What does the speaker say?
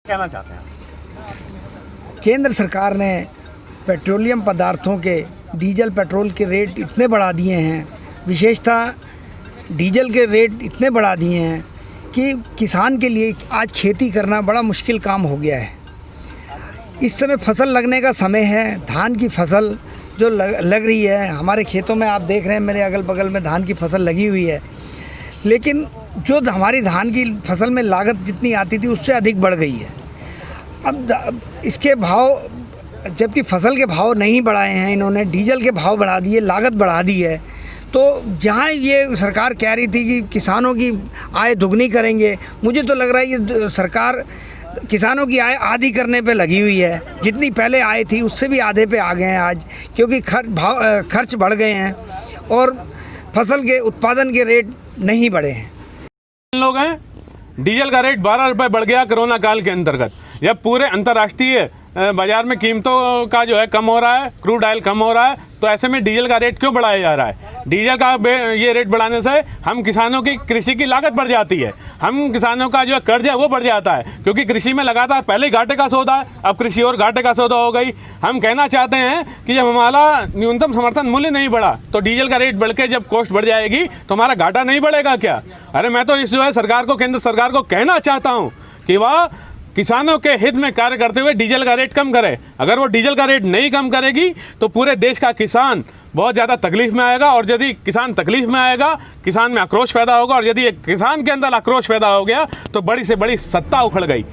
कहना चाहते हैं? केंद्र सरकार ने पेट्रोलियम पदार्थों के डीजल पेट्रोल के रेट इतने बढ़ा दिए हैं, विशेषतः डीजल के रेट इतने बढ़ा दिए हैं कि किसान के लिए आज खेती करना बड़ा मुश्किल काम हो गया है। इस समय फसल लगने का समय है। धान की फसल जो लग रही है हमारे खेतों में, आप देख रहे हैं मेरे अगल बगल में धान की फसल लगी हुई है, लेकिन जो हमारी धान की फसल में लागत जितनी आती थी उससे अधिक बढ़ गई है। अब इसके भाव, जबकि फसल के भाव नहीं बढ़ाए हैं इन्होंने, डीजल के भाव बढ़ा दिए, लागत बढ़ा दी है। तो जहाँ ये सरकार कह रही थी कि किसानों की आय दुगनी करेंगे, मुझे तो लग रहा है ये सरकार किसानों की आय आधी करने पे लगी हुई है। जितनी पहले आय थी उससे भी आधे पे आ गए हैं आज, क्योंकि खर्च बढ़ गए हैं और फसल के उत्पादन के रेट नहीं बढ़े हैं। लोग हैं, डीजल का रेट 12 रुपये बढ़ गया कोरोना काल के अंतर्गत। जब पूरे अंतर्राष्ट्रीय बाजार में कीमतों का जो है कम हो रहा है, क्रूड ऑयल कम हो रहा है, तो ऐसे में डीजल का रेट क्यों बढ़ाया जा रहा है? डीजल का ये रेट बढ़ाने से हम किसानों की कृषि की लागत बढ़ जाती है, हम किसानों का जो कर्ज है वो बढ़ जाता है, क्योंकि कृषि में लगातार पहले घाटे का सौदा है, अब कृषि और घाटे का सौदा हो गई। हम कहना चाहते हैं कि जब हमारा न्यूनतम समर्थन मूल्य नहीं बढ़ा तो डीजल का रेट बढ़ के जब कॉस्ट बढ़ जाएगी तो हमारा घाटा नहीं बढ़ेगा क्या? अरे मैं तो इस जो है सरकार को, केंद्र सरकार को कहना चाहता हूँ कि वह किसानों के हित में कार्य करते हुए डीजल का रेट कम करे। अगर वो डीजल का रेट नहीं कम करेगी तो पूरे देश का किसान बहुत ज़्यादा तकलीफ में आएगा, और यदि किसान तकलीफ में आएगा, किसान में आक्रोश पैदा होगा, और यदि एक किसान के अंदर आक्रोश पैदा हो गया तो बड़ी से बड़ी सत्ता उखड़ गई।